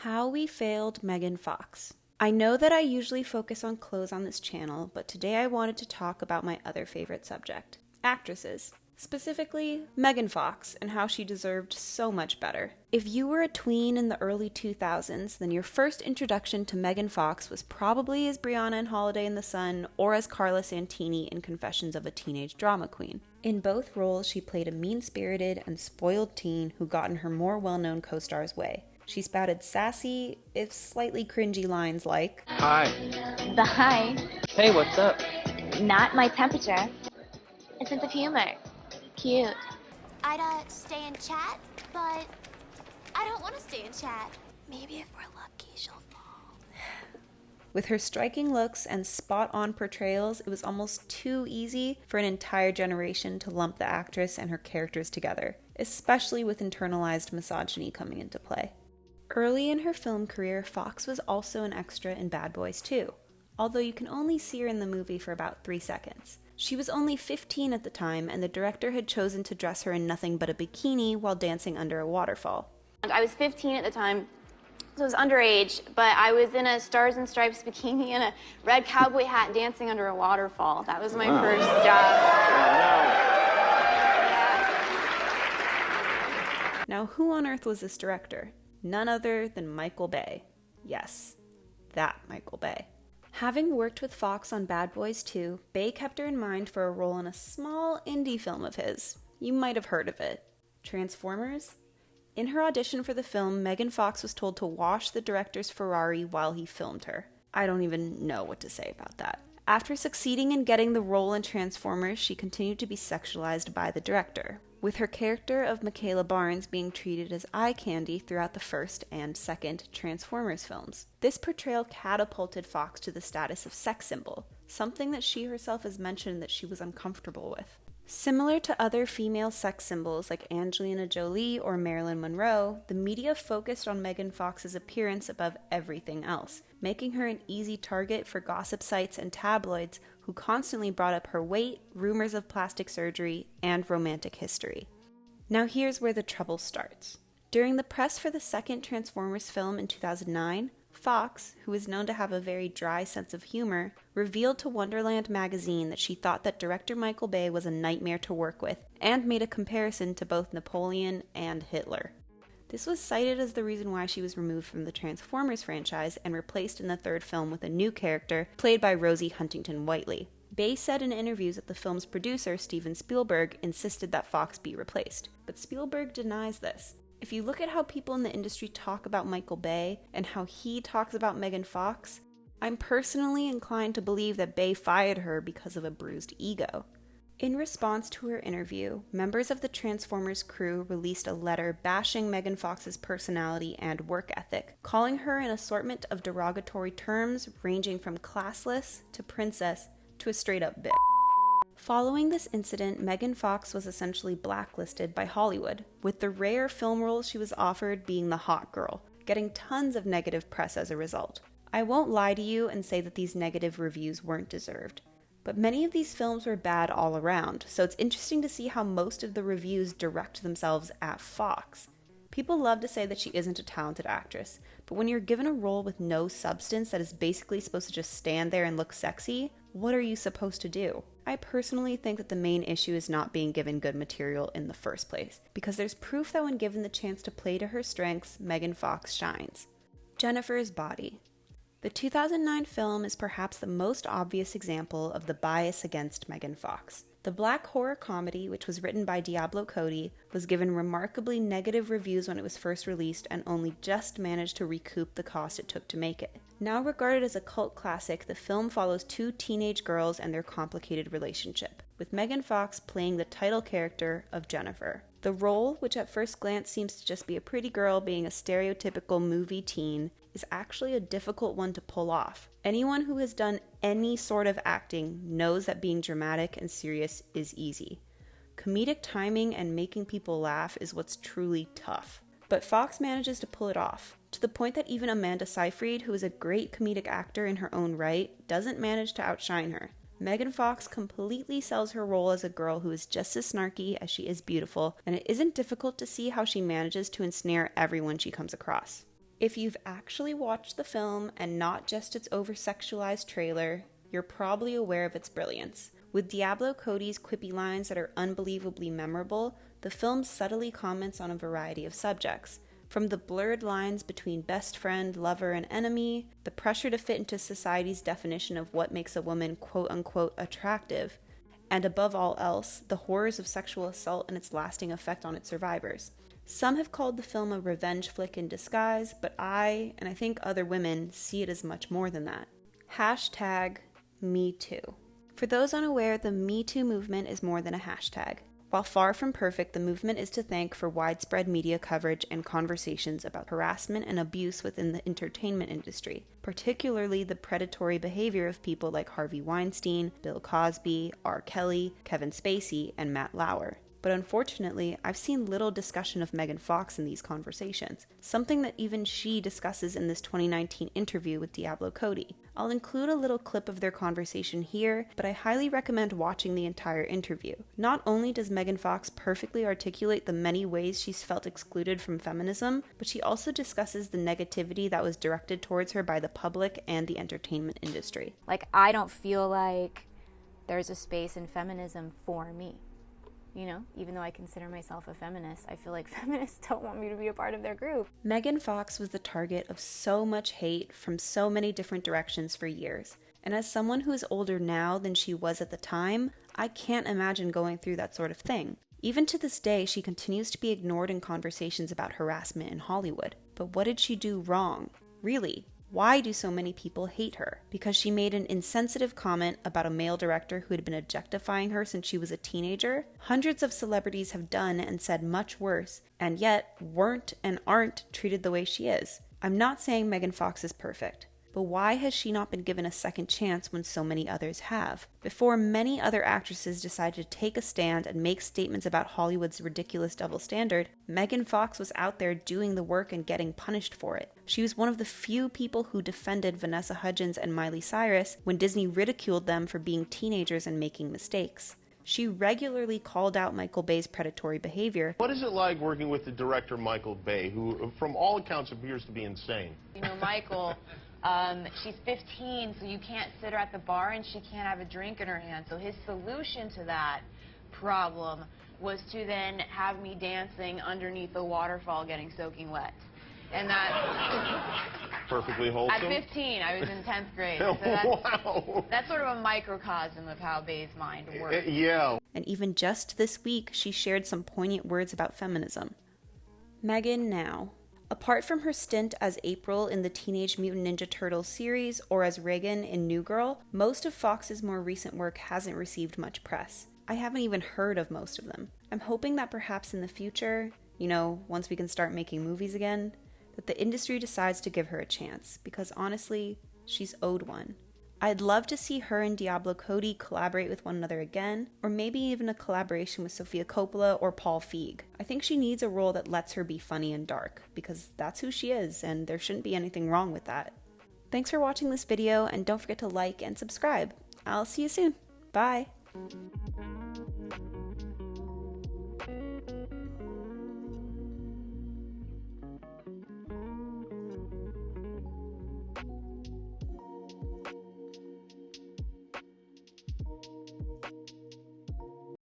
How we failed Megan Fox. I know that I usually focus on clothes on this channel, but today I wanted to talk about my other favorite subject, actresses. Specifically, Megan Fox and how she deserved so much better. If you were a tween in the early 2000s, then your first introduction to Megan Fox was probably as Brianna in Holiday in the Sun or as Carla Santini in Confessions of a Teenage Drama Queen. In both roles, she played a mean-spirited and spoiled teen who got in her more well-known co-star's way. She spouted sassy, if slightly cringy lines like, Hi. The hi. Hey, what's up? Not my temperature. A sense of humor. Cute. I'd stay and chat, but I don't want to stay and chat. Maybe if we're lucky, she'll fall. With her striking looks and spot-on portrayals, it was almost too easy for an entire generation to lump the actress and her characters together, especially with internalized misogyny coming into play. Early in her film career, Fox was also an extra in Bad Boys 2, although you can only see her in the movie for about 3 seconds. She was only 15 at the time, and the director had chosen to dress her in nothing but a bikini while dancing under a waterfall. I was 15 at the time, so I was underage, but I was in a Stars and Stripes bikini and a red cowboy hat dancing under a waterfall. That was my first job. Now, who on earth was this director? None other than Michael Bay. Yes, that Michael Bay. Having worked with Fox on Bad Boys 2, Bay kept her in mind for a role in a small indie film of his. You might have heard of it. Transformers? In her audition for the film, Megan Fox was told to wash the director's Ferrari while he filmed her. I don't even know what to say about that. After succeeding in getting the role in Transformers, she continued to be sexualized by the director, with her character of Michaela Barnes being treated as eye candy throughout the first and second Transformers films. This portrayal catapulted Fox to the status of sex symbol, something that she herself has mentioned that she was uncomfortable with. Similar to other female sex symbols like Angelina Jolie or Marilyn Monroe, the media focused on Megan Fox's appearance above everything else, making her an easy target for gossip sites and tabloids who constantly brought up her weight, rumors of plastic surgery, and romantic history. Now here's where the trouble starts. During the press for the second Transformers film in 2009, Fox, who is known to have a very dry sense of humor, revealed to Wonderland magazine that she thought that director Michael Bay was a nightmare to work with, and made a comparison to both Napoleon and Hitler. This was cited as the reason why she was removed from the Transformers franchise and replaced in the third film with a new character, played by Rosie Huntington-Whiteley. Bay said in interviews that the film's producer, Steven Spielberg, insisted that Fox be replaced, but Spielberg denies this. If you look at how people in the industry talk about Michael Bay and how he talks about Megan Fox, I'm personally inclined to believe that Bay fired her because of a bruised ego. In response to her interview, members of the Transformers crew released a letter bashing Megan Fox's personality and work ethic, calling her an assortment of derogatory terms ranging from classless to princess to a straight-up bitch. Following this incident, Megan Fox was essentially blacklisted by Hollywood, with the rare film roles she was offered being the hot girl, getting tons of negative press as a result. I won't lie to you and say that these negative reviews weren't deserved, but many of these films were bad all around, so it's interesting to see how most of the reviews direct themselves at Fox. People love to say that she isn't a talented actress, but when you're given a role with no substance that is basically supposed to just stand there and look sexy, what are you supposed to do? I personally think that the main issue is not being given good material in the first place, because there's proof that when given the chance to play to her strengths, Megan Fox shines. Jennifer's body. The 2009 film is perhaps the most obvious example of the bias against Megan Fox. The black horror comedy, which was written by Diablo Cody, was given remarkably negative reviews when it was first released and only just managed to recoup the cost it took to make it. Now regarded as a cult classic, the film follows two teenage girls and their complicated relationship, with Megan Fox playing the title character of Jennifer. The role, which at first glance seems to just be a pretty girl being a stereotypical movie teen, is actually a difficult one to pull off. Anyone who has done any sort of acting knows that being dramatic and serious is easy. Comedic timing and making people laugh is what's truly tough. But Fox manages to pull it off, to the point that even Amanda Seyfried, who is a great comedic actor in her own right, doesn't manage to outshine her. Megan Fox completely sells her role as a girl who is just as snarky as she is beautiful, and it isn't difficult to see how she manages to ensnare everyone she comes across. If you've actually watched the film and not just its over-sexualized trailer, you're probably aware of its brilliance. With Diablo Cody's quippy lines that are unbelievably memorable, the film subtly comments on a variety of subjects. From the blurred lines between best friend, lover, and enemy, the pressure to fit into society's definition of what makes a woman quote-unquote attractive, and above all else, the horrors of sexual assault and its lasting effect on its survivors. Some have called the film a revenge flick in disguise, but I, and I think other women, see it as much more than that. Hashtag #MeToo. For those unaware, the Me Too movement is more than a hashtag. While far from perfect, the movement is to thank for widespread media coverage and conversations about harassment and abuse within the entertainment industry, particularly the predatory behavior of people like Harvey Weinstein, Bill Cosby, R. Kelly, Kevin Spacey, and Matt Lauer. But unfortunately, I've seen little discussion of Megan Fox in these conversations, something that even she discusses in this 2019 interview with Diablo Cody. I'll include a little clip of their conversation here, but I highly recommend watching the entire interview. Not only does Megan Fox perfectly articulate the many ways she's felt excluded from feminism, but she also discusses the negativity that was directed towards her by the public and the entertainment industry. Like, I don't feel like there's a space in feminism for me. You know, even though I consider myself a feminist, I feel like feminists don't want me to be a part of their group. Megan Fox was the target of so much hate from so many different directions for years. And as someone who is older now than she was at the time, I can't imagine going through that sort of thing. Even to this day, she continues to be ignored in conversations about harassment in Hollywood. But what did she do wrong? Really? Why do so many people hate her? Because she made an insensitive comment about a male director who had been objectifying her since she was a teenager? Hundreds of celebrities have done and said much worse, and yet weren't and aren't treated the way she is. I'm not saying Megan Fox is perfect, but why has she not been given a second chance when so many others have? Before many other actresses decided to take a stand and make statements about Hollywood's ridiculous double standard, Megan Fox was out there doing the work and getting punished for it. She was one of the few people who defended Vanessa Hudgens and Miley Cyrus when Disney ridiculed them for being teenagers and making mistakes. She regularly called out Michael Bay's predatory behavior. What is it like working with the director Michael Bay, who from all accounts appears to be insane? You know, Michael, she's 15, so you can't sit her at the bar and she can't have a drink in her hand. So his solution to that problem was to then have me dancing underneath a waterfall getting soaking wet. And that... Perfectly wholesome? At 15, I was in 10th grade. So wow. That's sort of a microcosm of how Bay's mind works. Yeah. And even just this week, she shared some poignant words about feminism. Megan now. Apart from her stint as April in the Teenage Mutant Ninja Turtles series or as Reagan in New Girl, most of Fox's more recent work hasn't received much press. I haven't even heard of most of them. I'm hoping that perhaps in the future, you know, once we can start making movies again, that the industry decides to give her a chance, because honestly, she's owed one. I'd love to see her and Diablo Cody collaborate with one another again, or maybe even a collaboration with Sofia Coppola or Paul Feig. I think she needs a role that lets her be funny and dark, because that's who she is, and there shouldn't be anything wrong with that. Thanks for watching this video, and don't forget to like and subscribe. I'll see you soon. Bye!